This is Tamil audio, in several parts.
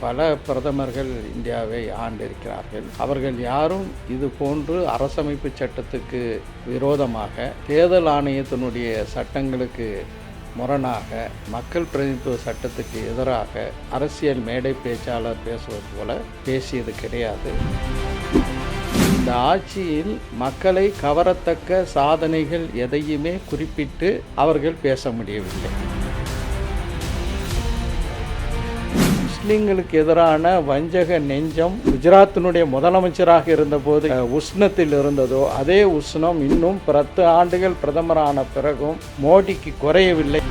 பல பிரதமர்கள் இந்தியாவை ஆண்டிருக்கிறார்கள். அவர்கள் யாரும் இது போன்று அரசமைப்பு சட்டத்துக்கு விரோதமாக, தேர்தல் ஆணையத்தினுடைய சட்டங்களுக்கு முரணாக, மக்கள் பிரதிநிதித்துவ சட்டத்துக்கு எதிராக அரசியல் மேடை பேச்சாளர் பேசுவது போல பேசியது கிடையாது. இந்த ஆட்சியில் மக்களை கவரத்தக்க சாதனைகள் எதையுமே குறிப்பிட்டு அவர்கள் பேச முடியவில்லை. முஸ்லிம்களுக்கு எதிரான வஞ்சக நெஞ்சம் குஜராத்தினுடைய முதலமைச்சராக இருந்தபோது உஷ்ணத்தில் இருந்ததோ அதே உஷ்ணம் இன்னும் 10 ஆண்டுகள் பிரதமரான பிறகும் மோடிக்கு குறையவில்லை.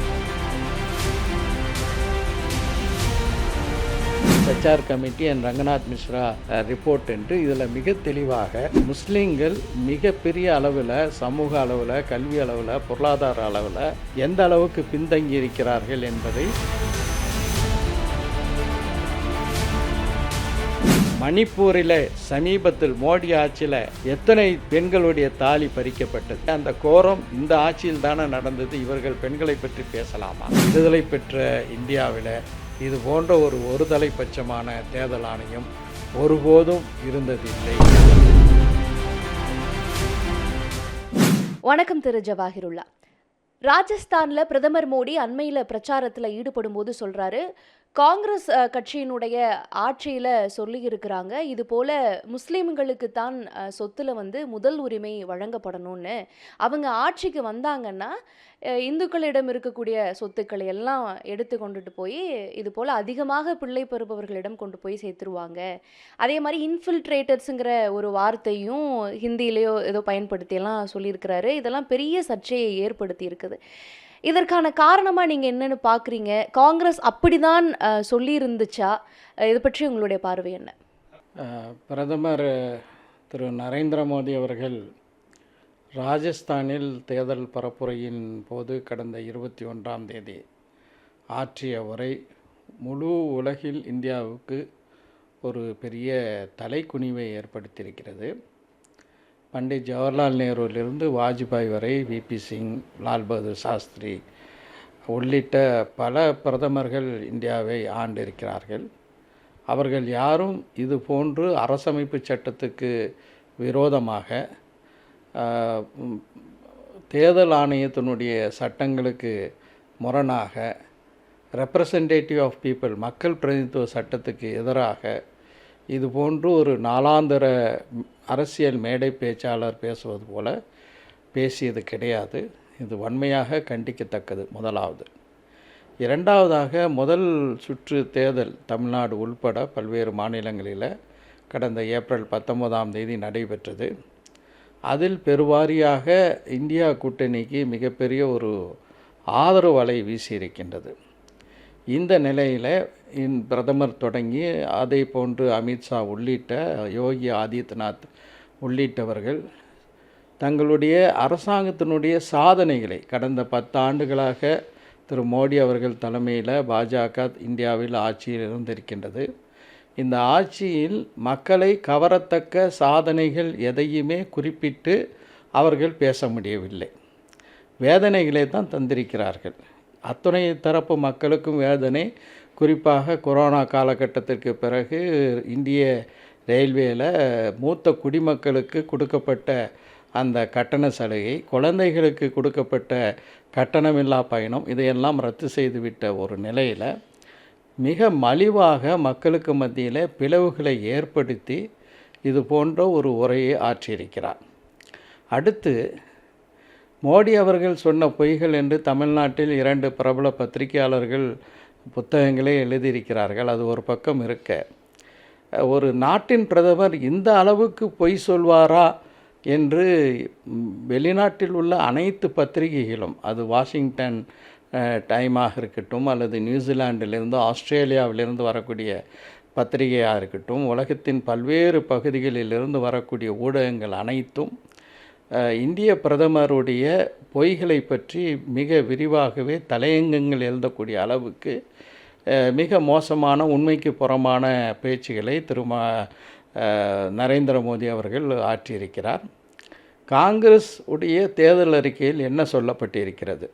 HR committee and Ranganath Mishra report என்று இதில் மிக தெளிவாக முஸ்லீம்கள் மிகப்பெரிய அளவில், சமூக அளவில், கல்வி அளவில், பொருளாதார அளவில் எந்த அளவுக்கு பின்தங்கி இருக்கிறார்கள் என்பதை, மணிப்பூரில் சமீபத்தில் மோடி ஆட்சியில் எத்தனை பெண்களுடைய தாலி பறிக்கப்பட்டது, அந்த கோரம் இந்த ஆட்சியில் தானே நடந்தது. இவர்கள் பெண்களை பற்றி பேசலாமா? விடுதலை பெற்ற இந்தியாவில் இது போன்ற ஒரு தலைப்பட்சமான தேர்தல் ஆணையம் ஒருபோதும் இருந்ததில்லை. வணக்கம் திரு ஜவாஹிருல்லா. ராஜஸ்தானில் பிரதமர் மோடி அண்மையில் பிரச்சாரத்தில் ஈடுபடும் போது சொல்கிறாரு, காங்கிரஸ் கட்சியினுடைய ஆட்சியில் சொல்லியிருக்கிறாங்க இது போல் முஸ்லீம்களுக்கு தான் சொத்தில் முதல் உரிமை வழங்கப்படணும்னு. அவங்க ஆட்சிக்கு வந்தாங்கன்னா இந்துக்களிடம் இருக்கக்கூடிய சொத்துக்களை எல்லாம் எடுத்து கொண்டுட்டு போய் இது போல் அதிகமாக பிள்ளை பெறுபவர்களிடம் கொண்டு போய் சேர்த்துருவாங்க. அதே மாதிரி இன்ஃபில்ட்ரேட்டர்ஸுங்கிற ஒரு வார்த்தையும் ஹிந்திலேயோ ஏதோ பயன்படுத்தியெல்லாம் சொல்லியிருக்கிறாரு. இதெல்லாம் பெரிய சர்ச்சையை ஏற்படுத்தி இருக்குது. இதற்கான காரணமாக நீங்கள் என்னென்னு பார்க்குறீங்க? காங்கிரஸ் அப்படிதான் சொல்லியிருந்துச்சா? இதை பற்றி உங்களுடைய பார்வை என்ன? பிரதமர் திரு நரேந்திர மோடி அவர்கள் ராஜஸ்தானில் தேர்தல் பரப்புரையின் போது கடந்த 21ஆம் தேதி ஆற்றிய உரை முழு உலகில் இந்தியாவுக்கு ஒரு பெரிய தலைக்குனிவை ஏற்படுத்தியிருக்கிறது. பண்டிட் ஜவஹர்லால் நேருவிலிருந்து வாஜ்பாய் வரை, VP சிங், லால் பகதூர் சாஸ்திரி உள்ளிட்ட பல பிரதமர்கள் இந்தியாவை ஆண்டிருக்கிறார்கள். அவர்கள் யாரும் இது போன்று அரசமைப்பு சட்டத்துக்கு விரோதமாக, தேர்தல் ஆணையத்தினுடைய சட்டங்களுக்கு முரணாக, ரெப்ரசன்டேட்டிவ் ஆஃப் பீப்புள், மக்கள் பிரதிநிதித்துவ சட்டத்துக்கு எதிராக இது போன்று ஒரு நாளாந்திர அரசியல் மேடை பேச்சாளர் பேசுவது போல பேசியது கிடையாது. இது வன்மையாக கண்டிக்கத்தக்கது. முதலாவது. இரண்டாவதாக, முதல் சுற்று தேர்தல் தமிழ்நாடு உள்பட பல்வேறு மாநிலங்களில் கடந்த ஏப்ரல் 19ஆம் தேதி நடைபெற்றது. அதில் பெருவாரியாக இந்தியா கூட்டணிக்கு மிகப்பெரிய ஒரு ஆதரவு அலை வீசியிருக்கின்றது. இந்த நிலையில் பிரதமர் தொடங்கி அதை போன்று அமித்ஷா உள்ளிட்ட, யோகி ஆதித்யநாத் உள்ளிட்டவர்கள் தங்களுடைய அரசாங்கத்தினுடைய சாதனைகளை கடந்த 10 ஆண்டுகளாக திரு மோடி அவர்கள் தலைமையில் பாஜக இந்தியாவில் ஆட்சியில் இருந்திருக்கின்றது. இந்த ஆட்சியில் மக்களை கவரத்தக்க சாதனைகள் எதையுமே குறிப்பிட்டு அவர்கள் பேச முடியவில்லை. வேதனைகளை தான் தந்திருக்கிறார்கள். அத்துணை தரப்பு மக்களுக்கும் வேதனை. குறிப்பாக கொரோனா காலகட்டத்திற்கு பிறகு இந்திய ரயில்வேயில் மூத்த குடிமக்களுக்கு கொடுக்கப்பட்ட அந்த கட்டண சலுகை, குழந்தைகளுக்கு கொடுக்கப்பட்ட கட்டணமில்லா பயணம், இதையெல்லாம் ரத்து செய்துவிட்ட ஒரு நிலையில் மிக மலிவாக மக்களுக்கு மத்தியில் பிளவுகளை ஏற்படுத்தி இது போன்ற ஒரு உரையை ஆற்றியிருக்கிறார். அடுத்து, மோடி அவர்கள் சொன்ன பொய்கள் என்று தமிழ்நாட்டில் 2 பிரபல பத்திரிகையாளர்கள் புத்தகங்களே எழுதியிருக்கிறார்கள். அது ஒரு பக்கம் இருக்க, ஒரு நாட்டின் பிரதமர் இந்த அளவுக்கு பொய் சொல்வாரா என்று வெளிநாட்டில் உள்ள அனைத்து பத்திரிகைகளும், அது வாஷிங்டன் டைமாக இருக்கட்டும், அல்லது நியூசிலாண்டிலிருந்து, ஆஸ்திரேலியாவிலிருந்து வரக்கூடிய பத்திரிகையாக இருக்கட்டும், உலகத்தின் பல்வேறு பகுதிகளிலிருந்து வரக்கூடிய ஊடகங்கள் அனைத்தும் இந்திய பிரதமருடைய பொய்களை பற்றி மிக விரிவாகவே தலையங்கங்கள் எழுதக்கூடிய அளவுக்கு மிக மோசமான, உண்மைக்கு புறமான பேச்சுகளை நரேந்திர மோடி அவர்கள் ஆற்றியிருக்கிறார். காங்கிரஸ் உடைய தேர்தல் அறிக்கையில் என்ன சொல்லப்பட்டிருக்கிறது,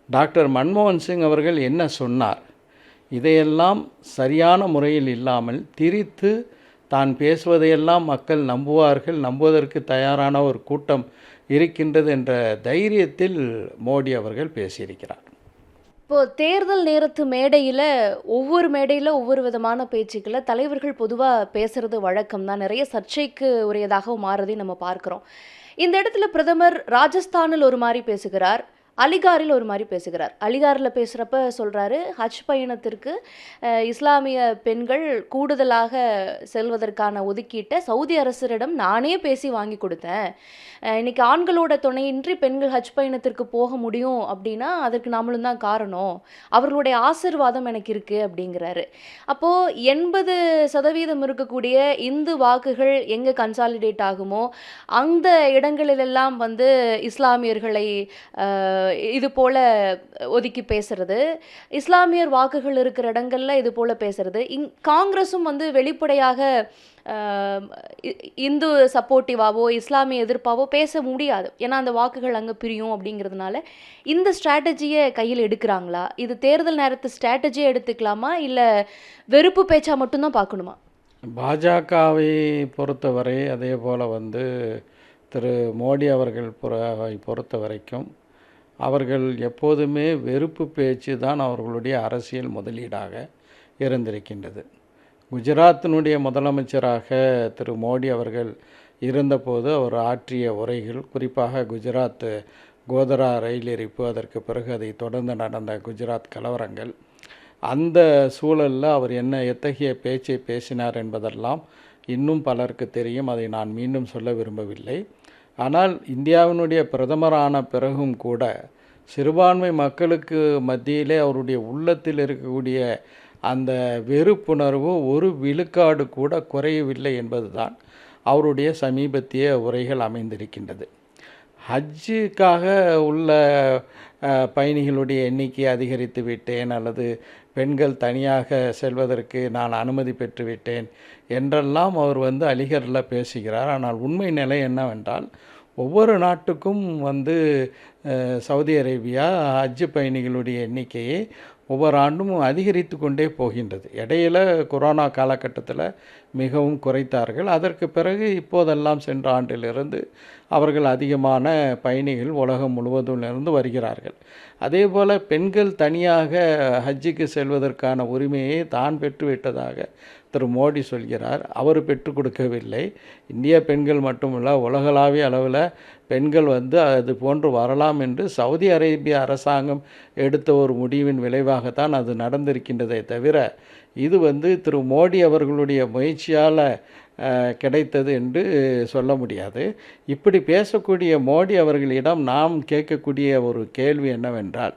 டாக்டர் மன்மோகன் சிங் அவர்கள் என்ன சொன்னார், இதையெல்லாம் சரியான முறையில் இல்லாமல் திரித்து தான் பேசுவதையெல்லாம் மக்கள் நம்புவார்கள், நம்புவதற்கு தயாரான ஒரு கூட்டம் இருக்கின்றது என்ற தைரியத்தில் மோடி அவர்கள் பேசியிருக்கிறார். இப்போ தேர்தல் நேரத்து மேடையில் ஒவ்வொரு விதமான பேச்சுக்களை தலைவர்கள் பொதுவாக பேசுறது வழக்கம் தான். நிறைய சர்ச்சைக்கு உரியதாகவும் மாறுறதையும் நம்ம பார்க்குறோம். இந்த இடத்துல பிரதமர் ராஜஸ்தானில் ஒரு மாதிரி பேசுகிறார், அலிகாரில் ஒரு மாதிரி பேசுகிறார். அலிகாரில் பேசுகிறப்ப சொல்கிறாரு, ஹஜ் பயணத்திற்கு இஸ்லாமிய பெண்கள் கூடுதலாக செல்வதற்கான ஒதுக்கீட்டை சவுதி அரசரிடம் நானே பேசி வாங்கி கொடுத்தேன். இன்னைக்கு ஆண்களோட துணையின்றி பெண்கள் ஹஜ் பயணத்திற்கு போக முடியும் அப்படின்னா அதற்கு நாமளும் தான் காரணம், அவர்களுடைய ஆசீர்வாதம் எனக்கு இருக்குது அப்படிங்கிறாரு. அப்போது 80% இருக்கக்கூடிய இந்து வாக்குகள் எங்கே கன்சாலிடேட் ஆகுமோ அந்த இடங்களிலெல்லாம் இஸ்லாமியர்களை இது போல ஒதுக்கி பேசுறது, இஸ்லாமியர் வாக்குகள் இருக்கிற இடங்கள்ல இது போல பேசுறது. காங்கிரஸும் வெளிப்படையாக இந்து சப்போர்ட்டிவாவோ இஸ்லாமிய எதிர்ப்பாவோ பேச முடியாது, ஏன்னா அந்த வாக்குகள் அங்கே பிரியும் அப்படிங்கிறதுனால. இந்த ஸ்ட்ராட்டஜியை கையில் எடுக்கிறாங்களா? இது தேர்தல் நேரத்து ஸ்ட்ராட்டஜியை எடுத்துக்கலாமா, இல்லை வெறுப்பு பேச்சா மட்டும்தான் பார்க்கணுமா? பாஜகவை பொறுத்தவரை அதே போல் திரு மோடி அவர்கள் பொறுத்த வரைக்கும் அவர்கள் எப்போதுமே வெறுப்பு பேச்சு தான் அவர்களுடைய அரசியல் முதலீடாக இருந்திருக்கின்றது. குஜராத்தினுடைய முதலமைச்சராக திரு மோடி அவர்கள் இருந்தபோது அவர் ஆற்றிய உரைகள், குறிப்பாக குஜராத் கோதரா ரயில் எரிப்பு, அதற்கு பிறகு அதை தொடர்ந்து நடந்த குஜராத் கலவரங்கள், அந்த சூழலில் அவர் எத்தகைய பேச்சை பேசினார் என்பதெல்லாம் இன்னும் பலருக்கு தெரியும். அதை நான் மீண்டும் சொல்ல விரும்பவில்லை. ஆனால் இந்தியாவினுடைய பிரதமரான பிறகும் கூட சிறுபான்மை மக்களுக்கு மத்தியிலே அவருடைய உள்ளத்தில் இருக்கக்கூடிய அந்த வெறுப்புணர்வு ஒரு விழுக்காடு கூட குறையவில்லை என்பதுதான் அவருடைய சமீபத்திய உரைகள் அமைந்திருக்கின்றது. ஹஜ்ஜுக்காக உள்ள பயணிகளுடைய எண்ணிக்கையை அதிகரித்து விட்டேன், அல்லது பெண்கள் தனியாக செல்வதற்கு நான் அனுமதி பெற்றுவிட்டேன் என்றெல்லாம் அவர் அலிகரில் பேசுகிறார். ஆனால் உண்மை நிலை என்னவென்றால், ஒவ்வொரு நாட்டுக்கும் சவுதி அரேபியா ஹஜ்ஜு பயணிகளுடைய எண்ணிக்கையை ஒவ்வொரு ஆண்டும் அதிகரித்து கொண்டே போகின்றது. இடையில் கொரோனா காலகட்டத்தில் மிகவும் குறைத்தார்கள். அதற்கு பிறகு இப்போதெல்லாம் சென்ற ஆண்டிலிருந்து அவர்கள் அதிகமான பயணிகள் உலகம் முழுவதும் இருந்து வருகிறார்கள். அதே போல் பெண்கள் தனியாக ஹஜ்ஜுக்கு செல்வதற்கான உரிமையை தான் பெற்றுவிட்டதாக திரு மோடி சொல்கிறார். அவர் பெற்றுக் கொடுக்கவில்லை. இந்திய பெண்கள் மட்டுமல்ல, உலகளாவிய அளவில் பெண்கள் அது போன்று வரலாம் என்று சவுதி அரேபிய அரசாங்கம் எடுத்த ஒரு முடிவின் விளைவாகத்தான் அது நடந்திருக்கின்றதே தவிர, இது திரு மோடி அவர்களுடைய முயற்சியால் கிடைத்தது என்று சொல்ல முடியாது. இப்படி பேசக்கூடிய மோடி அவர்களிடம் நாம் கேட்கக்கூடிய ஒரு கேள்வி என்னவென்றால்,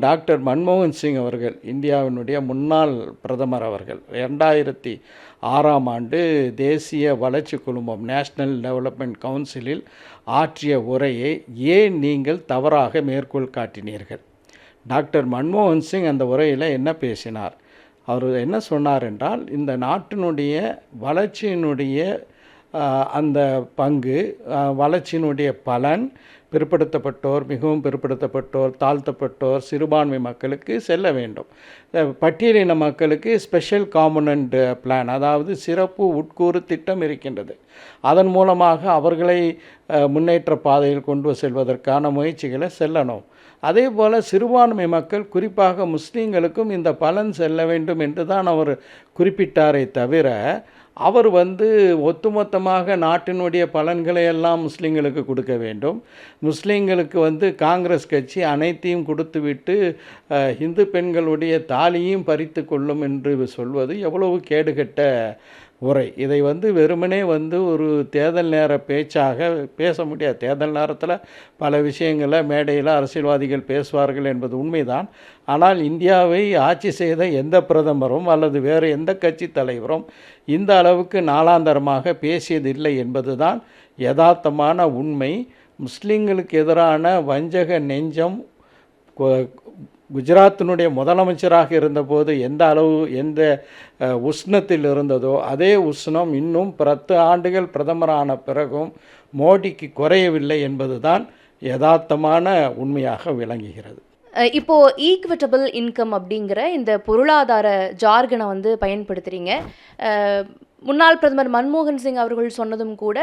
டாக்டர் மன்மோகன் சிங் அவர்கள், இந்தியாவினுடைய முன்னாள் பிரதமர் அவர்கள், 2006ஆம் ஆண்டு தேசிய வளர்ச்சி குழுமம் நேஷ்னல் டெவலப்மெண்ட் கவுன்சிலில் ஆற்றிய உரையை ஏன் நீங்கள் தவறாக மேற்கோள் காட்டினீர்கள்? டாக்டர் மன்மோகன் சிங் அந்த உரையில் என்ன பேசினார்? அவர் என்ன சொன்னார் என்றால், இந்த நாட்டினுடைய வளர்ச்சியினுடைய அந்த பங்கு, வளர்ச்சியினுடைய பலன் பிற்படுத்தப்பட்டோர், மிகவும் பிற்படுத்தப்பட்டோர், தாழ்த்தப்பட்டோர், சிறுபான்மை மக்களுக்கு செல்ல வேண்டும். பட்டியலின மக்களுக்கு ஸ்பெஷல் காம்பனண்ட் பிளான், அதாவது சிறப்பு உட்கூறு திட்டம் இருக்கின்றது. அதன் மூலமாக அவர்களை முன்னேற்ற பாதையில் கொண்டு செல்வதற்கான முயற்சிகளை செல்லணும். அதே போல் சிறுபான்மை மக்கள், குறிப்பாக முஸ்லீம்களுக்கும் இந்த பலன் செல்ல வேண்டும் என்று தான் அவர் குறிப்பிட்டாரே தவிர, அவர் ஒட்டுமொத்தமாக நாட்டினுடைய பலன்களை எல்லாம் முஸ்லீம்களுக்கு கொடுக்க வேண்டும், முஸ்லீம்களுக்கு காங்கிரஸ் கட்சி அனைத்தையும் கொடுத்துவிட்டு இந்து பெண்களுடைய தாலியும் பறித்து கொள்ளும் என்று சொல்வது எவ்வளவு கேடுகட்ட உரை. இதை வெறுமனே ஒரு தேர்தல் நேர பேச்சாக பேச முடியாது. தேர்தல் நேரத்தில் பல விஷயங்களை மேடையில் அரசியல்வாதிகள் பேசுவார்கள் என்பது உண்மைதான். ஆனால் இந்தியாவை ஆட்சி செய்த எந்த பிரதமரும் அல்லது வேறு எந்த கட்சி தலைவரும் இந்த அளவுக்கு நாளாந்தரமாக பேசியதில்லை என்பது தான் யதார்த்தமான உண்மை. முஸ்லீம்களுக்கு எதிரான வஞ்சக நெஞ்சம் குஜராத்தினுடைய முதலமைச்சராக இருந்தபோது எந்த உஷ்ணத்தில் இருந்ததோ அதே உஷ்ணம் இன்னும் 10 ஆண்டுகள் பிரதமரான பிறகும் மோடிக்கு குறையவில்லை என்பதுதான் யதார்த்தமான உண்மையாக விளங்குகிறது. இப்போ ஈக்விட்டபிள் இன்கம் அப்படிங்கிற இந்த பொருளாதார ஜார்கனை வந்து பயன்படுத்துறீங்க. முன்னாள் பிரதமர் மன்மோகன் சிங் அவர்கள் சொன்னதும் கூட,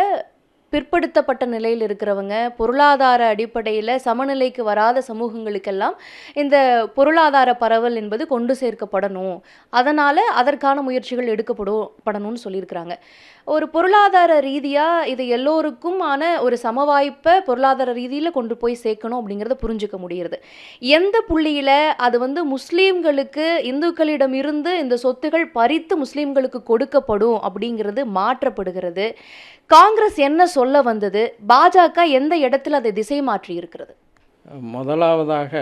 பிற்படுத்தப்பட்ட நிலையில் இருக்கிறவங்க, பொருளாதார அடிப்படையில் சமநிலைக்கு வராத சமூகங்களுக்கெல்லாம் இந்த பொருளாதார பரவல் என்பது கொண்டு சேர்க்கப்படணும், அதனால் அதற்கான முயற்சிகள் படணும்னு சொல்லியிருக்கிறாங்க. ஒரு பொருளாதார ரீதியாக இது எல்லோருக்குமான ஒரு சமவாய்ப்பை பொருளாதார ரீதியில் கொண்டு போய் சேர்க்கணும் அப்படிங்கிறத புரிஞ்சுக்க முடிகிறது. எந்த புள்ளியில் அது வந்து முஸ்லீம்களுக்கு இந்துக்களிடம் இருந்து இந்த சொத்துகள் பறித்து முஸ்லீம்களுக்கு கொடுக்கப்படும் அப்படிங்கிறது மாற்றப்படுகிறது? காங்கிரஸ் என்ன சொல்ல வந்தது? பாஜக எந்த இடத்துல அதை திசை மாற்றி இருக்கிறது? முதலாவதாக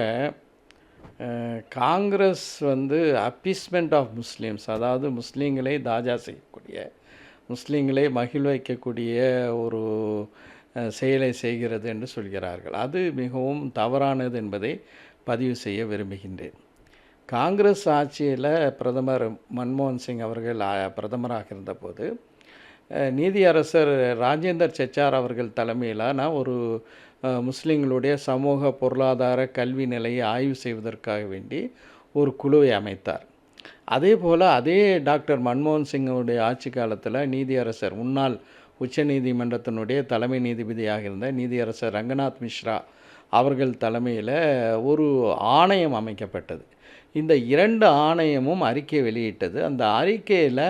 காங்கிரஸ் வந்து அப்பீஸ்மெண்ட் ஆஃப் முஸ்லீம்ஸ், அதாவது முஸ்லீம்களை தாஜா செய்யக்கூடிய, முஸ்லீம்களை மகிழ்வைக்கக்கூடிய ஒரு செயலை செய்கிறது என்று சொல்கிறார்கள். அது மிகவும் தவறானது என்பதை பதிவு செய்ய விரும்புகின்றேன். காங்கிரஸ் ஆட்சியில் பிரதமர் மன்மோகன் சிங் அவர்கள் பிரதமராக இருந்தபோது நீதியரசர் ராஜேந்தர் சச்சார் அவர்கள் தலைமையிலான ஒரு முஸ்லீம்களுடைய சமூக பொருளாதார கல்வி நிலையை ஆய்வு செய்வதற்காக வேண்டி ஒரு குழுவை அமைத்தார். அதே போல் அதே டாக்டர் மன்மோகன் சிங்குடைய ஆட்சி காலத்தில் நீதியரசர், முன்னாள் உச்ச நீதிமன்றத்தினுடைய தலைமை நீதிபதியாக இருந்த நீதியரசர் ரங்கநாத் மிஸ்ரா அவர்கள் தலைமையில் ஒரு ஆணையம் அமைக்கப்பட்டது. இந்த 2 ஆணையமும் அறிக்கை வெளியிட்டது. அந்த அறிக்கையில்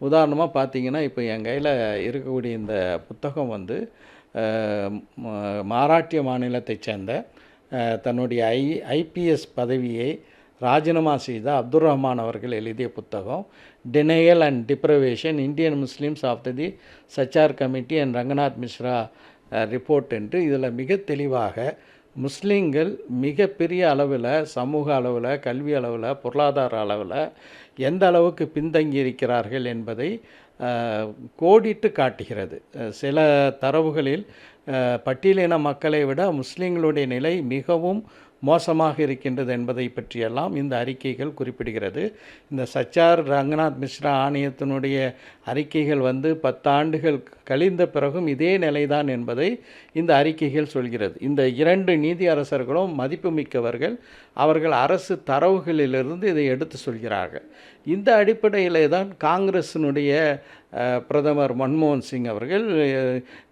உதாரணமாக பார்த்தீங்கன்னா, இப்போ என் கையில் இருக்கக்கூடிய இந்த புத்தகம் வந்து மராட்டிய மாநிலத்தைச் சேர்ந்த தன்னுடைய ஐபிஎஸ் பதவியை ராஜினாமா செய்த அப்துல் ரஹ்மான் அவர்கள் எழுதிய புத்தகம், denial and deprivation Indian Muslims of the Sachar committee and Ranganath Mishra report என்று இதில் மிக தெளிவாக முஸ்லீம்கள் மிகப்பெரிய அளவில், சமூக அளவில், கல்வி அளவில், பொருளாதார அளவில் எந்த அளவுக்கு பின்தங்கி இருக்கிறார்கள் என்பதை கோடிட்டு காட்டுகிறது. சில தரவுகளில் பட்டியலின மக்களை விட முஸ்லீம்களுடைய நிலை மிகவும் மோசமாக இருக்கின்றது என்பதை பற்றியெல்லாம் இந்த அறிக்கைகள் குறிப்பிடுகிறது. இந்த சச்சார் ரங்கநாத் மிஸ்ரா ஆணையத்தினுடைய அறிக்கைகள் வந்து 10 ஆண்டுகள் கழிந்த பிறகும் இதே நிலைதான் என்பதை இந்த அறிக்கைகள் சொல்கிறது. இந்த 2 நீதி அரசர்களும் மதிப்புமிக்கவர்கள். அவர்கள் அரசு தரவுகளிலிருந்து இதை எடுத்து சொல்கிறார்கள். இந்த அடிப்படையில் தான் காங்கிரஸினுடைய பிரதமர் மன்மோகன் சிங் அவர்கள்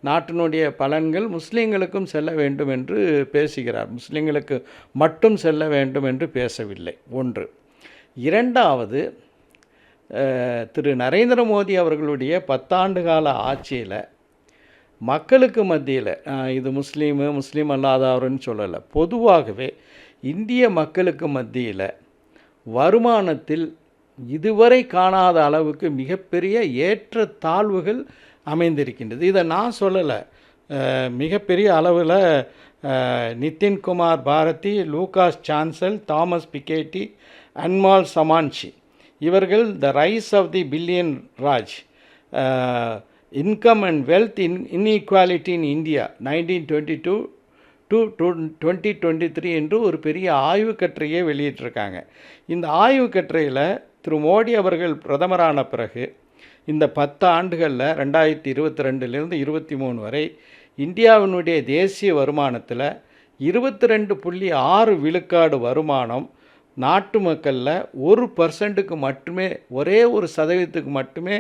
நாட்டினுடைய பலன்கள் முஸ்லீம்களுக்கும் செல்ல வேண்டும் என்று பேசுகிறார். முஸ்லீம்களுக்கு மட்டும் செல்ல வேண்டும் என்று பேசவில்லை. ஒன்று. இரண்டாவது, திரு நரேந்திர மோடி அவர்களுடைய 10 ஆண்டு கால ஆட்சியில் மக்களுக்கு மத்தியில், இது முஸ்லீம் அல்லாதவர்னு சொல்லலை, பொதுவாகவே இந்திய மக்களுக்கு மத்தியில் வருமானத்தில் இதுவரை காணாத அளவுக்கு மிகப்பெரிய ஏற்ற தாழ்வுகள் அமைந்திருக்கின்றது. இதை நான் சொல்லலை, மிகப்பெரிய அளவில் Nitin Kumar Bharti, Lucas Chancel, Thomas Piketty, Anmol Somanchi இவர்கள் the rise of the billion Raj, income and wealth inequality in India 1922 to 2023 என்று ஒரு பெரிய ஆய்வு கட்டுரையை வெளியிட்டிருக்காங்க. இந்த ஆய்வு கட்டுரையில் திரு மோடி அவர்கள் பிரதமரான பிறகு இந்த 10 ஆண்டுகளில் 2022லிருந்து 23 வரை இந்தியாவினுடைய தேசிய வருமானத்தில் 22.6 விழுக்காடு வருமானம் நாட்டு மக்களில் 1% மட்டுமே, ஒரே 1% மட்டுமே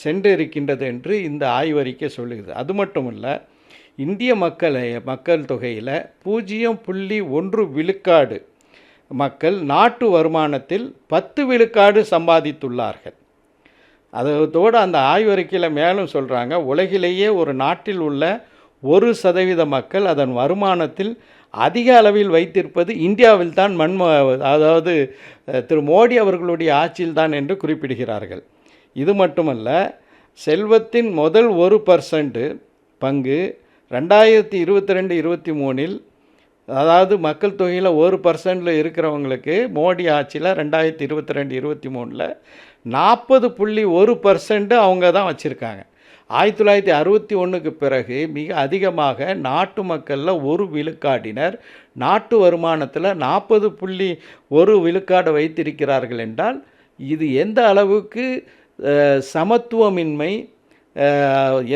சென்று இருக்கின்றது என்று இந்த ஆய்வறிக்கை சொல்லுகிறது. அது மட்டும் இல்லை, இந்திய மக்கள் தொகையில் 0.1 விழுக்காடு மக்கள் நாட்டு வருமானத்தில் 10 விழுக்காடு சம்பாதித்துள்ளார்கள். அதோடு அந்த ஆய்வறிக்கையில் மேலும் சொல்கிறாங்க, உலகிலேயே ஒரு நாட்டில் உள்ள 1% மக்கள் அதன் வருமானத்தில் அதிக அளவில் வைத்திருப்பது இந்தியாவில் தான், அதாவது திரு மோடி அவர்களுடைய ஆட்சியில் தான் என்று குறிப்பிடுகிறார்கள். இது மட்டுமல்ல, செல்வத்தின் முதல் 1% பங்கு 2022-23 அதாவது மக்கள் தொகையில் 1% இருக்கிறவங்களுக்கு மோடி ஆட்சியில் 2022-23 40.1% அவங்க தான் வச்சுருக்காங்க. 1961க்கு பிறகு மிக அதிகமாக நாட்டு மக்களில் 1 விழுக்காடினர் நாட்டு வருமானத்தில் 40.1 விழுக்காடு வைத்திருக்கிறார்கள் என்றால் இது எந்த அளவுக்கு சமத்துவமின்மை,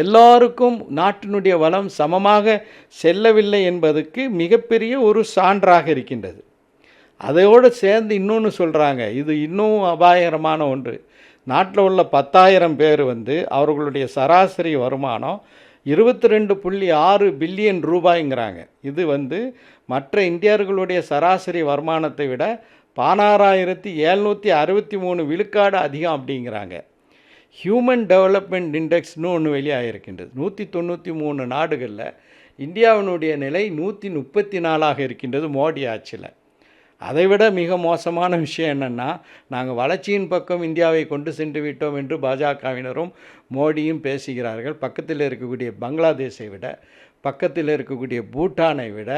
எல்லாருக்கும் நாட்டினுடைய வளம் சமமாக செல்லவில்லை என்பதற்கு மிகப்பெரிய ஒரு சான்றாக இருக்கின்றது. அதோடு சேர்ந்து இன்னொன்று சொல்கிறாங்க, இது இன்னும் அபாயகரமான ஒன்று. நாட்டில் உள்ள 10,000 பேர் அவர்களுடைய சராசரி வருமானம் 22.6 பில்லியன் ரூபாய்ங்கிறாங்க. இது மற்ற இந்தியர்களுடைய சராசரி வருமானத்தை விட 16,763 விழுக்காடு அதிகம் அப்படிங்கிறாங்க. ஹியூமன் டெவலப்மெண்ட் இண்டெக்ஸ்னு ஒன்று வெளியாகிருக்கின்றது. 193 நாடுகளில் இந்தியாவினுடைய நிலை 134ஆக இருக்கின்றது மோடி ஆட்சியில். அதைவிட மிக மோசமான விஷயம் என்னென்னா, நாங்கள் வளர்ச்சியின் பக்கம் இந்தியாவை கொண்டு சென்று விட்டோம் என்று பாஜகவினரும் மோடியும் பேசுகிறார்கள். பக்கத்தில் இருக்கக்கூடிய பங்களாதேஷை விட, பக்கத்தில் இருக்கக்கூடிய பூட்டானை விட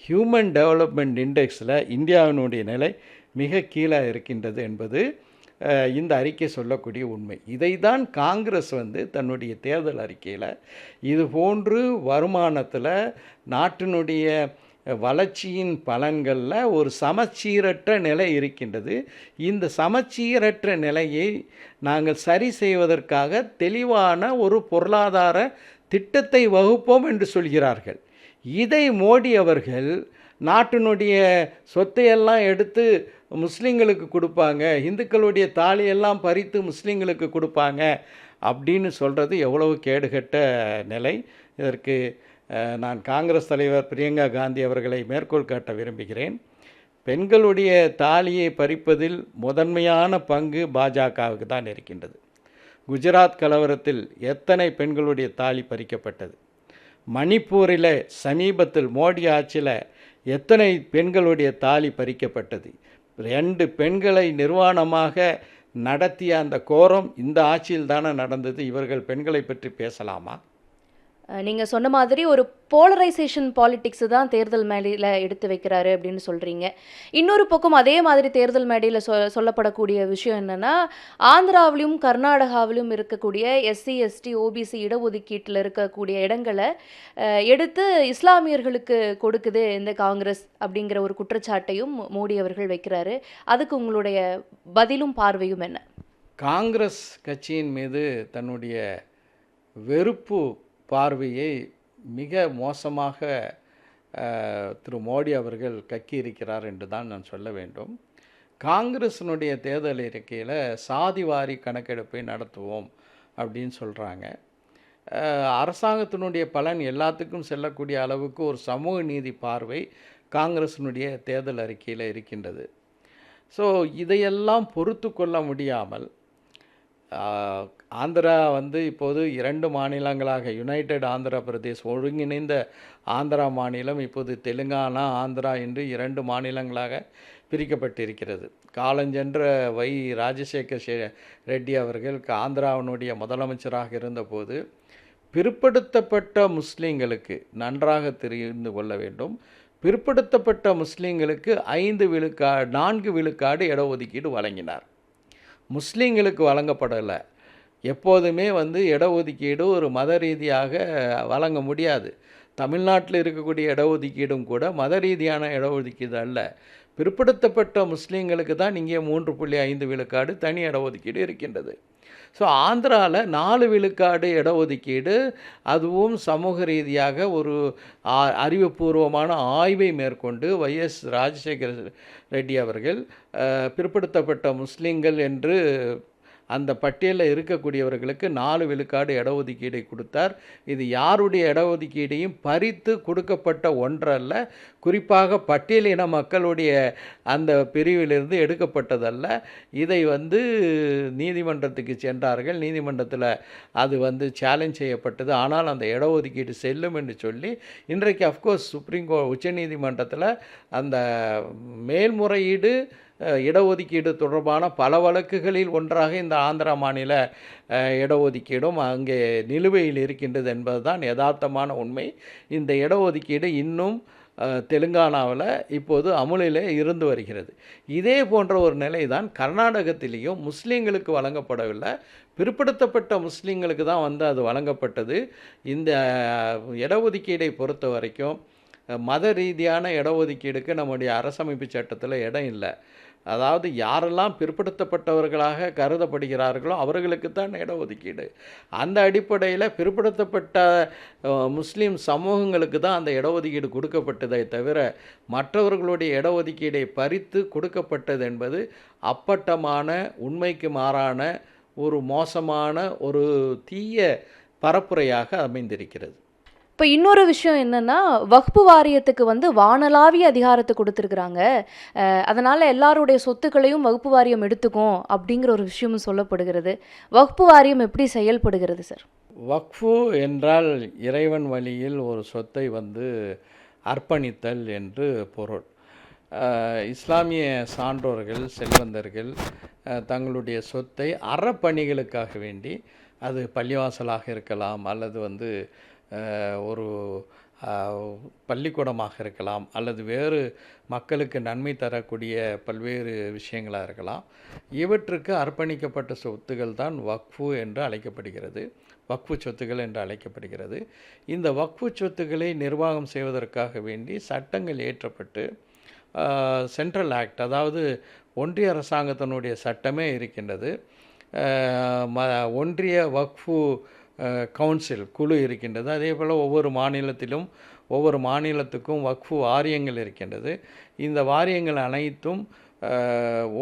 ஹியூமன் டெவலப்மெண்ட் இண்டெக்ஸில் இந்தியாவினுடைய நிலை மிக கீழே இருக்கின்றது என்பது இந்த அறிக்கை சொல்லக்கூடிய உண்மை. இதை தான் காங்கிரஸ் தன்னுடைய தேர்தல் அறிக்கையில் இது போன்று வருமானத்தில் நாட்டினுடைய வளர்ச்சியின் பலன்களில் ஒரு சமச்சீரற்ற நிலை இருக்கின்றது. இந்த சமச்சீரற்ற நிலையை நாங்கள் சரி செய்வதற்காக தெளிவான ஒரு பொருளாதார திட்டத்தை வகுப்போம் என்று சொல்கிறார்கள். இதை மோடி அவர்கள் நாட்டினுடைய சொத்தையெல்லாம் எடுத்து முஸ்லீம்களுக்கு கொடுப்பாங்க, இந்துக்களுடைய தாலியெல்லாம் பறித்து முஸ்லீம்களுக்கு கொடுப்பாங்க அப்படின்னு சொல்கிறது எவ்வளவு கேடுகட்ட நிலை. இதற்கு நான் காங்கிரஸ் தலைவர் பிரியங்கா காந்தி அவர்களை மேற்கோள் காட்ட விரும்புகிறேன். பெண்களுடைய தாலியை பறிப்பதில் முதன்மையான பங்கு பாஜகவுக்கு தான் இருக்கின்றது. குஜராத் கலவரத்தில் எத்தனை பெண்களுடைய தாலி பறிக்கப்பட்டது? மணிப்பூரில் சமீபத்தில் மோடி ஆட்சியில் எத்தனை பெண்களுடைய தாலி பறிக்கப்பட்டது? 2 பெண்களை நிர்வாணமாக நடத்திய அந்த கோரம் இந்த ஆட்சியில் தானே நடந்தது. இவர்கள் பெண்களை பற்றி பேசலாமா? நீங்கள் சொன்ன மாதிரி ஒரு போலரைசேஷன் பாலிடிக்ஸ் தான் தேர்தல் மேடையில் எடுத்து வைக்கிறாரு அப்படின்னு சொல்கிறீங்க. இன்னொரு பக்கம் அதே மாதிரி தேர்தல் மேடையில் சொல்லப்படக்கூடிய விஷயம் என்னென்னா, ஆந்திராவிலும் கர்நாடகாவிலும் இருக்கக்கூடிய எஸ்சி எஸ்டி ஓபிசி இடஒதுக்கீட்டில் இருக்கக்கூடிய இடங்களை எடுத்து இஸ்லாமியர்களுக்கு கொடுக்குது இந்த காங்கிரஸ் அப்படிங்கிற ஒரு குற்றச்சாட்டையும் மோடி அவர்கள் வைக்கிறாரு. அதுக்கு உங்களுடைய பதிலும் பார்வையும் என்ன? காங்கிரஸ் கட்சியின் மீது தன்னுடைய வெறுப்பு பார்வையை மிக மோசமாக திரு மோடி அவர்கள் கக்கியிருக்கிறார் என்று தான் நான் சொல்ல வேண்டும். காங்கிரஸினுடைய தேர்தல் அறிக்கையில் சாதிவாரி கணக்கெடுப்பை நடத்துவோம் அப்படின்னு சொல்கிறாங்க. அரசாங்கத்தினுடைய பலன் எல்லாத்துக்கும் செல்லக்கூடிய அளவுக்கு ஒரு சமூக நீதி பார்வை காங்கிரஸினுடைய தேர்தல் அறிக்கையில் இருக்கின்றது. ஸோ இதையெல்லாம் பொறுத்து கொள்ள முடியாமல் ஆந்திரா இப்போது 2 மாநிலங்களாக யுனைடெட் ஆந்திரா பிரதேஷ் ஒருங்கிணைந்த ஆந்திரா மாநிலம் இப்போது தெலுங்கானா ஆந்திரா என்று 2 மாநிலங்களாக பிரிக்கப்பட்டிருக்கிறது. காலஞ்சென்ற ராஜசேகர் ரெட்டி அவர்கள் ஆந்திராவினுடைய முதலமைச்சராக இருந்தபோது பிற்படுத்தப்பட்ட முஸ்லீம்களுக்கு நன்றாக தெரிந்து கொள்ள வேண்டும், பிற்படுத்தப்பட்ட முஸ்லீம்களுக்கு 4 விழுக்காடு இடஒதுக்கீடு வழங்கினார். முஸ்லீம்களுக்கு வழங்கப்படலை. எப்போதுமே இடஒதுக்கீடு ஒரு மத ரீதியாக வழங்க முடியாது. தமிழ்நாட்டில் இருக்கக்கூடிய இடஒதுக்கீடும் கூட மத ரீதியான இடஒதுக்கீடு அல்ல. பிற்படுத்தப்பட்ட முஸ்லீம்களுக்கு தான் இங்கே 3.5 விழுக்காடு தனி இடஒதுக்கீடு இருக்கின்றது. ஸோ ஆந்திராவில் 4 விழுக்காடு இடஒதுக்கீடு, அதுவும் சமூக ரீதியாக ஒரு அறிவுபூர்வமான ஆய்வை மேற்கொண்டு ராஜசேகர் ரெட்டி அவர்கள் பிற்படுத்தப்பட்ட முஸ்லீம்கள் என்று அந்த பட்டியலில் இருக்கக்கூடியவர்களுக்கு 4 விழுக்காடு இடஒதுக்கீடை கொடுத்தார். இது யாருடைய இடஒதுக்கீடையும் பறித்து கொடுக்கப்பட்ட ஒன்றல்ல, குறிப்பாக பட்டியலின மக்களுடைய அந்த பிரிவிலிருந்து எடுக்கப்பட்டதல்ல. இதை நீதிமன்றத்துக்கு சென்றார்கள். நீதிமன்றத்தில் அது சேலஞ்ச் செய்யப்பட்டது. ஆனால் அந்த இடஒதுக்கீடு செல்லும் என்று சொல்லி இன்றைக்கு அஃப்கோர்ஸ் உச்சநீதிமன்றத்தில் அந்த மேல்முறையீடு இடஒதுக்கீடு தொடர்பான பல வழக்குகளில் ஒன்றாக இந்த ஆந்திரா மாநில இடஒதுக்கீடும் அங்கே நிலுவையில் இருக்கின்றது என்பதுதான் யதார்த்தமான உண்மை. இந்த இடஒதுக்கீடு இன்னும் தெலுங்கானாவில் இப்போது அமுலில் இருந்து வருகிறது. இதே போன்ற ஒரு நிலை தான் கர்நாடகத்திலேயும் முஸ்லீம்களுக்கு வழங்கப்படவில்லை, பிற்படுத்தப்பட்ட முஸ்லீம்களுக்கு தான் அது வழங்கப்பட்டது. இந்த இடஒதுக்கீடை பொறுத்த வரைக்கும் மத ரீதியான இடஒதுக்கீடுக்கு நம்முடைய அரசமைப்பு சட்டத்தில் இடம் இல்லை. அதாவது யாரெல்லாம் பிற்படுத்தப்பட்டவர்களாக கருதப்படுகிறார்களோ அவர்களுக்கு தான் இடஒதுக்கீடு. அந்த அடிப்படையில் பிற்படுத்தப்பட்ட முஸ்லீம் சமூகங்களுக்கு தான் அந்த இடஒதுக்கீடு கொடுக்கப்பட்டதை தவிர மற்றவர்களுடைய இடஒதுக்கீடை பறித்து கொடுக்கப்பட்டது என்பது அப்பட்டமான உண்மைக்கு மாறான ஒரு மோசமான ஒரு தீய பரப்புரையாக அமைந்திருக்கிறது. இப்போ இன்னொரு விஷயம் என்னன்னா, வக்ஃபு வாரியத்துக்கு வந்து வானளாவிய அதிகாரத்தை கொடுத்துருக்குறாங்க. அதனால் எல்லாருடைய சொத்துக்களையும் வக்ஃபு வாரியம் எடுத்துக்கும் அப்படிங்கிற ஒரு விஷயமும் சொல்லப்படுகிறது. வக்ஃபு வாரியம் எப்படி செயல்படுகிறது சார்? வக்ஃபு என்றால் இறைவன் வழியில் ஒரு சொத்தை வந்து அர்ப்பணித்தல் என்று பொருள். இஸ்லாமிய சான்றோர்கள், செல்வந்தர்கள் தங்களுடைய சொத்தை அறப்பணிகளுக்காக வேண்டி, அது பள்ளிவாசலாக இருக்கலாம், அல்லது வந்து ஒரு பள்ளிக்கூடமாக இருக்கலாம், அல்லது வேறு மக்களுக்கு நன்மை தரக்கூடிய பல்வேறு விஷயங்களாக இருக்கலாம், இவற்றுக்கு அர்ப்பணிக்கப்பட்ட சொத்துகள் தான் வக்ஃபு என்று அழைக்கப்படுகிறது, வக்ஃபு சொத்துக்கள் என்று அழைக்கப்படுகிறது. இந்த வக்ஃபு சொத்துக்களை நிர்வாகம் செய்வதற்காக வேண்டி சட்டங்கள் இயற்றப்பட்டு சென்ட்ரல் ஆக்ட், அதாவது ஒன்றிய அரசாங்கத்தினுடைய சட்டமே இருக்கின்றது. ஒன்றிய வக்ஃபு கவுன்சில் குழு இருக்கின்றது. அதே போல் ஒவ்வொரு மாநிலத்துக்கும் வக்ஃபு வாரியங்கள் இருக்கின்றது. இந்த வாரியங்கள் அனைத்தும்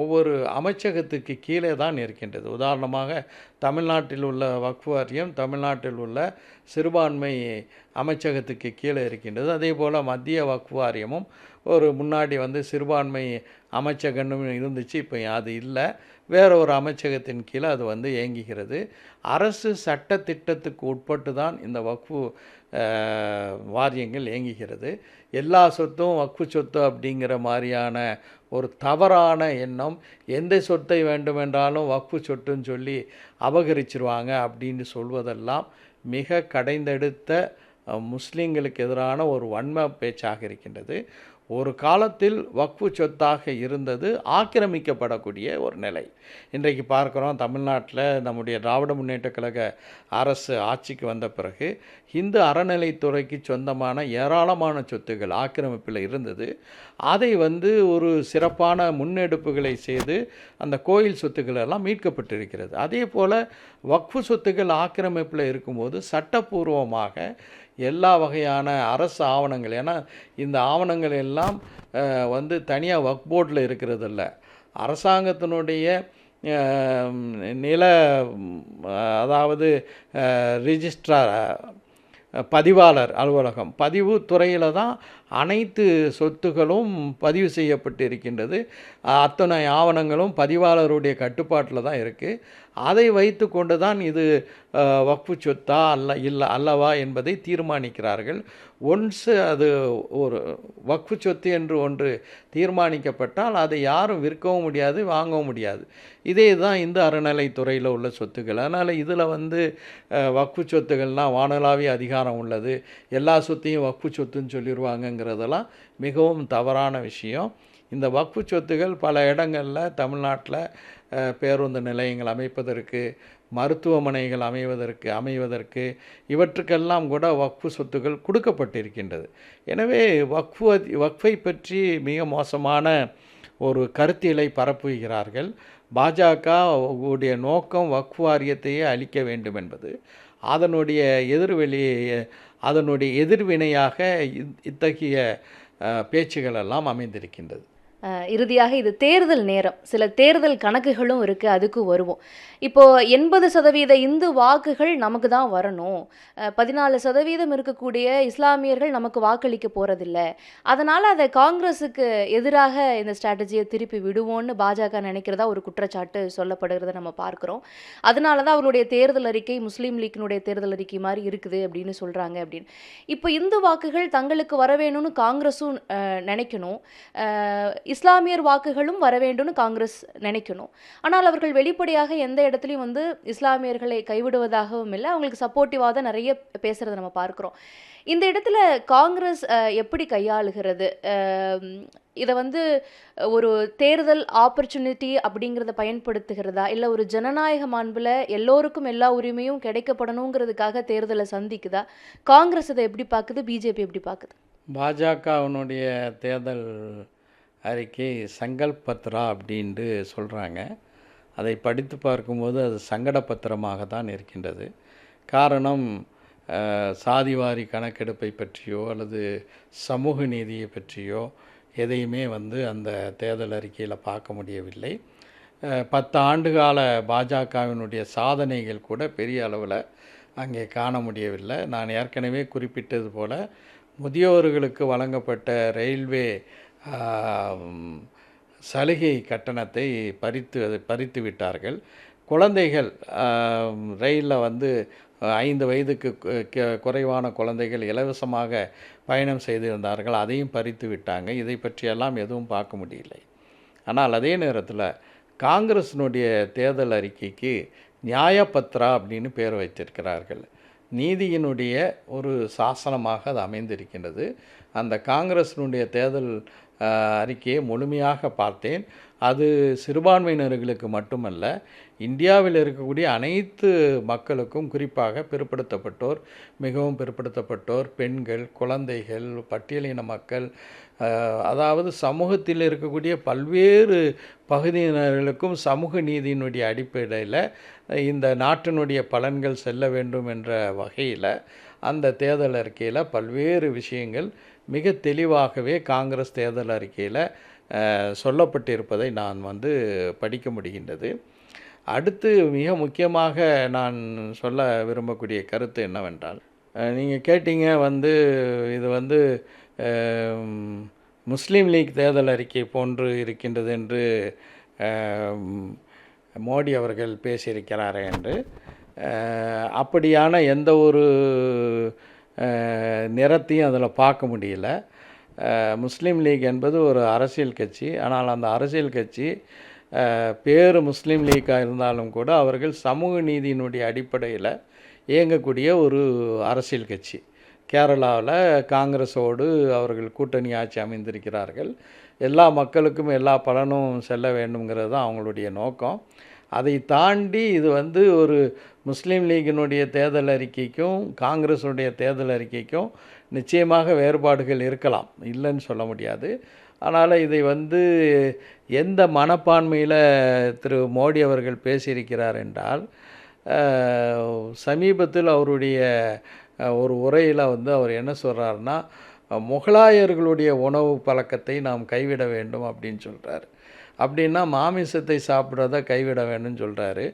ஒவ்வொரு அமைச்சகத்துக்கு கீழே தான் இருக்கின்றது. உதாரணமாக தமிழ்நாட்டில் உள்ள வக்ஃபு வாரியம் தமிழ்நாட்டில் உள்ள சிறுபான்மை அமைச்சகத்துக்கு கீழே இருக்கின்றது. அதே போல் மத்திய வக்ஃபு வாரியமும் ஒரு முன்னாடி வந்து சிறுபான்மை அமைச்சகன்னு இருந்துச்சு, இப்போ அது இல்லை, வேற ஒரு அமைச்சகத்தின் கீழே அது வந்து இயங்குகிறது. அரசு சட்ட திட்டத்துக்கு உட்பட்டு தான் இந்த வக்ஃபு வாரியங்கள் இயங்குகிறது. எல்லா சொத்தும் வக்ஃபு சொத்து அப்படிங்கிற மாதிரியான ஒரு தவறான எண்ணம், எந்த சொத்தை வேண்டுமென்றாலும் வக்ஃபு சொத்துன்னு சொல்லி அபகரிச்சிருவாங்க அப்படின்னு சொல்வதெல்லாம் மிக கடைந்தெடுத்த முஸ்லீம்களுக்கு எதிரான ஒரு வன்ம பேச்சாக இருக்கின்றது. ஒரு காலத்தில் வக்ஃபு சொத்தாக இருந்தது ஆக்கிரமிக்கப்படக்கூடிய ஒரு நிலை. இன்றைக்கு பார்க்குறோம், தமிழ்நாட்டில் நம்முடைய திராவிட முன்னேற்றக் கழக அரசு ஆட்சிக்கு வந்த பிறகு இந்து அறநிலைத்துறைக்கு சொந்தமான ஏராளமான சொத்துக்கள் ஆக்கிரமிப்பில் இருந்தது. அதை வந்து ஒரு சிறப்பான முன்னெடுப்புகளை செய்து அந்த கோயில் சொத்துக்கள் எல்லாம் மீட்கப்பட்டிருக்கிறது. அதே போல் வக்ஃபு சொத்துக்கள் ஆக்கிரமிப்பில் இருக்கும்போது சட்டப்பூர்வமாக எல்லா வகையான அரசு ஆவணங்கள், ஏன்னா இந்த ஆவணங்கள் எல்லாம் வந்து தனியாக வக்ஃப் போர்டில் இருக்கிறதில்ல, அரசாங்கத்தினுடைய நில, அதாவது ரிஜிஸ்ட்ரார், பதிவாளர் அலுவலகம், பதிவு துறையில் தான் அனைத்து சொத்துகளும் பதிவு செய்யப்பட்டு இருக்கின்றது. அத்தனை ஆவணங்களும் பதிவாளருடைய கட்டுப்பாட்டில் தான் இருக்குது. அதை வைத்து கொண்டு தான் இது வக்ஃபு சொத்தா அல்லவா என்பதை தீர்மானிக்கிறார்கள். ஒன்ஸ் அது ஒரு வக்ஃபு சொத்து என்று ஒன்று தீர்மானிக்கப்பட்டால் அதை யாரும் விற்கவும் முடியாது, வாங்கவும் முடியாது. இதே தான் இந்து அறநிலைத்துறையில் உள்ள சொத்துக்கள். அதனால் இதில் வந்து வக்ஃபு சொத்துக்கள்னால் வானளாவிய அதிகாரம் உள்ளது, எல்லா சொத்தையும் வக்ஃபு சொத்துன்னு சொல்லிடுவாங்கங்கிறதெல்லாம் மிகவும் தவறான விஷயம். இந்த வக்ஃபு சொத்துகள் பல இடங்களில் தமிழ்நாட்டில் பேருந்து நிலையங்கள் அமைப்பதற்கு, மருத்துவமனைகள் அமைவதற்கு இவற்றுக்கெல்லாம் கூட வக்ஃபு சொத்துக்கள் கொடுக்கப்பட்டிருக்கின்றது. எனவே வக்ஃபை பற்றி மிக மோசமான ஒரு கருத்தியலை பரப்புகிறார்கள். பாஜக உடைய நோக்கம் வக்ஃபு வாரியத்தையே அழிக்க வேண்டும் என்பது. அதனுடைய எதிர்வினையாக இத்தகைய பேச்சுகள் எல்லாம் அமைந்திருக்கின்றது. இறுதியாக இது தேர்தல் நேரம், சில தேர்தல் கணக்குகளும் இருக்குது, அதுக்கு வருவோம். இப்போது 80% இந்து வாக்குகள் நமக்கு தான் வரணும், 14% இருக்கக்கூடிய இஸ்லாமியர்கள் நமக்கு வாக்களிக்க போகிறதில்ல, அதனால் அதை காங்கிரஸுக்கு எதிராக இந்த ஸ்ட்ராட்டஜியை திருப்பி விடுவோன்னு பாஜக நினைக்கிறதா ஒரு குற்றச்சாட்டு சொல்லப்படுகிறத நம்ம பார்க்குறோம். அதனால தான் அவருடைய தேர்தல் அறிக்கை முஸ்லீம் லீக்கினுடைய தேர்தல் அறிக்கை மாதிரி இருக்குது அப்படின்னு சொல்கிறாங்க அப்படின்னு. இப்போ இந்து வாக்குகள் தங்களுக்கு வர வேணும்னு காங்கிரஸும் நினைக்கணும், இஸ்லாமியர் வாக்குகளும் வர வேண்டும்னு காங்கிரஸ் நினைக்கணும். ஆனால் அவர்கள் வெளிப்படையாக எந்த இடத்துலையும் வந்து இஸ்லாமியர்களை கைவிடுவதாகவும் இல்லை, அவங்களுக்கு சப்போர்ட்டிவாக தான் நிறைய பேசுகிறத நம்ம பார்க்குறோம். இந்த இடத்துல காங்கிரஸ் எப்படி கையாளுகிறது? இதை வந்து ஒரு தேர்தல் ஆப்பர்ச்சுனிட்டி அப்படிங்கிறத பயன்படுத்துகிறதா, இல்லை ஒரு ஜனநாயக மாண்பில் எல்லோருக்கும் எல்லா உரிமையும் கிடைக்கப்படணுங்கிறதுக்காக தேர்தலை சந்திக்குதா? காங்கிரஸ் இதை எப்படி பார்க்குது, பிஜேபி எப்படி பார்க்குது? பாஜகவினுடைய தேர்தல் அறிக்கை சங்கல்ப் பத்ரா அப்படின்ட்டு சொல்கிறாங்க. அதை படித்து பார்க்கும்போது அது சங்கட பத்திரமாக தான் இருக்கின்றது. காரணம், சாதிவாரி கணக்கெடுப்பை பற்றியோ அல்லது சமூக நீதியை பற்றியோ எதையுமே அந்த தேர்தல் அறிக்கையில் பார்க்க முடியவில்லை. 10 ஆண்டுகால பாஜகவினுடைய சாதனைகள் கூட பெரிய அளவில் அங்கே காண முடியவில்லை. நான் ஏற்கனவே குறிப்பிட்டது போல முதியோர்களுக்கு வழங்கப்பட்ட ரயில்வே சலுகை கட்டணத்தை பறித்து விட்டார்கள். குழந்தைகள் ரயிலில் 5 வயதுக்கு குறைவான குழந்தைகள் இலவசமாக பயணம் செய்திருந்தார்கள், அதையும் பறித்து விட்டாங்க. இதை பற்றியெல்லாம் எதுவும் பார்க்க முடியலை. ஆனால் அதே நேரத்தில் காங்கிரஸினுடைய தேர்தல் அறிக்கைக்கு நியாயபத்ரா அப்படின்னு பேர் வைத்திருக்கிறார்கள். நீதியினுடைய ஒரு சாசனமாக அது அமைந்திருக்கின்றது. அந்த காங்கிரஸினுடைய தேர்தல் அறிக்கையை முழுமையாக பார்த்தேன். அது சிறுபான்மையினர்களுக்கு மட்டுமல்ல, இந்தியாவில் இருக்கக்கூடிய அனைத்து மக்களுக்கும், குறிப்பாக பிற்படுத்தப்பட்டோர், மிகவும் பிற்படுத்தப்பட்டோர், பெண்கள், குழந்தைகள், பட்டியலின மக்கள், அதாவது சமூகத்தில் இருக்கக்கூடிய பல்வேறு பகுதியினர்களுக்கும் சமூக நீதியினுடைய அடிப்படையில் இந்த நாட்டினுடைய பலன்கள் செல்ல வேண்டும் என்ற வகையில் அந்த தேர்தல் அறிக்கையில் பல்வேறு விஷயங்கள் மிக தெளிவாகவே காங்கிரஸ் தேர்தல் அறிக்கையில் சொல்லப்பட்டிருப்பதை நான் படிக்க முடிகின்றது. அடுத்து மிக முக்கியமாக நான் சொல்ல விரும்பக்கூடிய கருத்து என்னவென்றால், நீங்கள் கேட்டீங்க இது முஸ்லீம் லீக் தேர்தல் அறிக்கை போன்று இருக்கின்றது என்று மோடி அவர்கள் பேசியிருக்கிறாரே என்று. அப்படியான எந்த ஒரு நிறத்தையும் அதில் பார்க்க முடியல. முஸ்லீம் லீக் என்பது ஒரு அரசியல் கட்சி. ஆனால் அந்த அரசியல் கட்சி பேர் முஸ்லீம் லீக்காக இருந்தாலும் கூட அவர்கள் சமூக நீதியினுடைய அடிப்படையில் இயங்கக்கூடிய ஒரு அரசியல் கட்சி. கேரளாவில் காங்கிரஸோடு அவர்கள் கூட்டணி ஆட்சி அமைந்திருக்கிறார்கள். எல்லா மக்களுக்கும் எல்லா பலனும் செல்ல வேண்டும்ங்கிறது தான் அவங்களுடைய நோக்கம். அதை தாண்டி இது ஒரு முஸ்லீம் லீக்கினுடைய தேர்தல் அறிக்கைக்கும் காங்கிரஸுடைய தேர்தல் அறிக்கைக்கும் நிச்சயமாக வேறுபாடுகள் இருக்கலாம், இல்லைன்னு சொல்ல முடியாது. ஆனால் இதை எந்த மனப்பான்மையில் திரு மோடி அவர்கள் பேசியிருக்கிறார் என்றால், சமீபத்தில் அவருடைய ஒரு உரையில் அவர் என்ன சொல்கிறாருன்னா, முகலாயர்களுடைய உணவு பழக்கத்தை நாம் கைவிட வேண்டும் அப்படின்னு சொல்கிறார். அப்படின்னா மாமிசத்தை சாப்பிட்றத கைவிட வேணும்னு சொல்கிறாரு.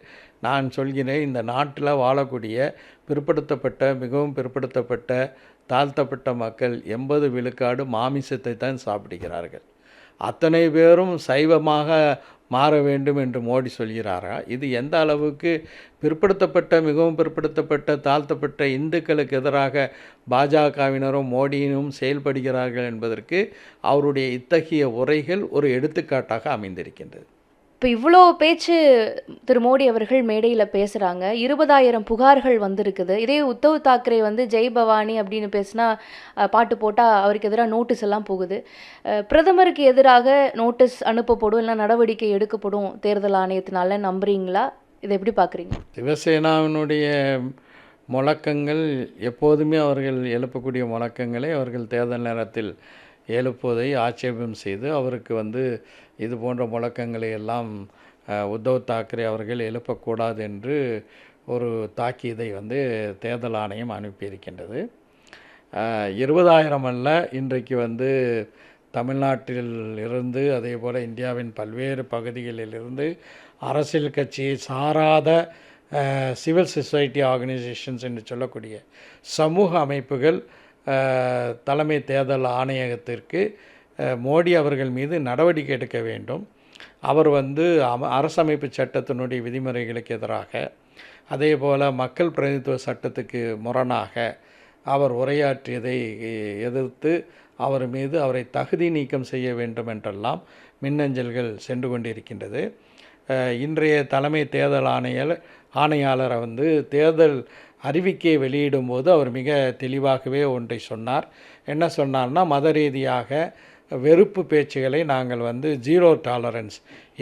நான் சொல்கிறேன், இந்த நாட்டில் வாழக்கூடிய பிற்படுத்தப்பட்ட, மிகவும் பிற்படுத்தப்பட்ட, தாழ்த்தப்பட்ட மக்கள் 80 விழுக்காடு மாமிசத்தை தான் சாப்பிடுகிறார்கள். அத்தனை பேரும் சைவமாக மாற வேண்டும் என்று மோடி சொல்கிறாரா? இது எந்த அளவுக்கு பிற்படுத்தப்பட்ட, மிகவும் பிற்படுத்தப்பட்ட, தாழ்த்தப்பட்ட இந்துக்களுக்கு எதிராக பாஜகவினரும் மோடியினும் செயல்படுகிறார்கள் என்பதற்கு அவருடைய இத்தகைய உரைகள் ஒரு எடுத்துக்காட்டாக அமைந்திருக்கின்றது. இப்போ இவ்வளோ பேச்சு திரு மோடி அவர்கள் மேடையில் பேசுகிறாங்க. 20,000 புகார்கள் வந்திருக்குது. இதே உத்தவ் தாக்கரே ஜெய் பவானி அப்படின்னு பேசினா பாட்டு போட்டால் அவருக்கு எதிராக நோட்டீஸ் எல்லாம் போகுது. பிரதமருக்கு எதிராக நோட்டீஸ் அனுப்பப்படும், இல்லை நடவடிக்கை எடுக்கப்படும் தேர்தல் ஆணையத்தினால, நம்புறீங்களா? இதை எப்படி பார்க்குறீங்க? சிவசேனாவினுடைய முழக்கங்கள் எப்போதுமே அவர்கள் எழுப்பக்கூடிய முழக்கங்களை அவர்கள் தேர்தல் நேரத்தில் எழுப்புவதை ஆட்சேபம் செய்து அவருக்கு இது போன்ற முழக்கங்களை எல்லாம் உத்தவ் தாக்கரே அவர்கள் எழுப்பக்கூடாது என்று ஒரு தாக்கீதை தேர்தல் ஆணையம் அனுப்பியிருக்கின்றது. 20,000 அல்ல, இன்றைக்கு தமிழ்நாட்டில் இருந்து, அதே போல் இந்தியாவின் பல்வேறு பகுதிகளிலிருந்து அரசியல் கட்சியை சாராத சிவில் சொசைட்டி ஆர்கனைசேஷன்ஸ் என்று சொல்லக்கூடிய சமூக அமைப்புகள் தலைமை தேர்தல் ஆணையகத்திற்கு மோடி அவர்கள் மீது நடவடிக்கை எடுக்க வேண்டும். அவர் அரசமைப்பு சட்டத்தினுடைய விதிமுறைகளுக்கு எதிராக, அதே போல் மக்கள் பிரதிநிதித்துவ சட்டத்துக்கு முரணாக அவர் உரையாற்றியதை எதிர்த்து அவர் மீது அவரை தகுதி நீக்கம் செய்ய வேண்டும் என்றெல்லாம் மின்னஞ்சல்கள் சென்று கொண்டிருக்கின்றது. இன்றைய தலைமை தேர்தல் ஆணையாளரை தேர்தல் அறிவிக்கையை வெளியிடும்போது அவர் மிக தெளிவாகவே ஒன்றை சொன்னார். என்ன சொன்னார்னா, மத ரீதியாக வெறுப்பு பேச்சுகளை நாங்கள் 0 டாலரன்ஸ்,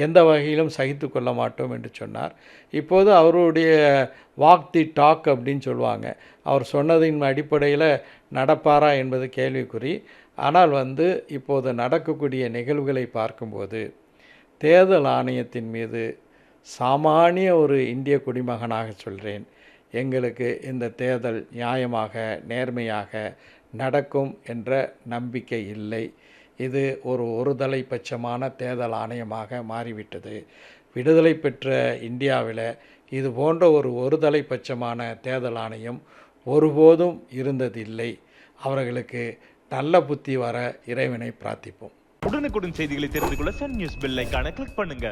எந்த வகையிலும் சகித்து கொள்ள மாட்டோம் என்று சொன்னார். இப்போது அவருடைய வாக் தி டாக் அப்படின்னு சொல்லுவாங்க. அவர் சொன்னதின் அடிப்படையில் நடப்பாரா என்பது கேள்விக்குறி. ஆனால் இப்போது நடக்கக்கூடிய நிகழ்வுகளை பார்க்கும்போது தேர்தல் ஆணையத்தின் மீது சாமானிய ஒரு இந்திய குடிமகனாக சொல்கிறேன், எங்களுக்கு இந்த தேர்தல் நியாயமாக நேர்மையாக நடக்கும் என்ற நம்பிக்கை இல்லை. இது ஒருதலை பட்சமான தேர்தல் ஆணையமாக மாறிவிட்டது. விடுதலை பெற்ற இந்தியாவில் இது போன்ற ஒருதலை பட்சமான தேர்தல் ஆணையம் ஒருபோதும் இருந்ததில்லை. அவர்களுக்கு நல்ல புத்தி வர இறைவனை பிரார்த்திப்போம். உடனுக்குடன் செய்திகளை தெரிந்து கொள்ள சன் நியூஸ் பெல் ஐகானை கிளிக் பண்ணுங்க.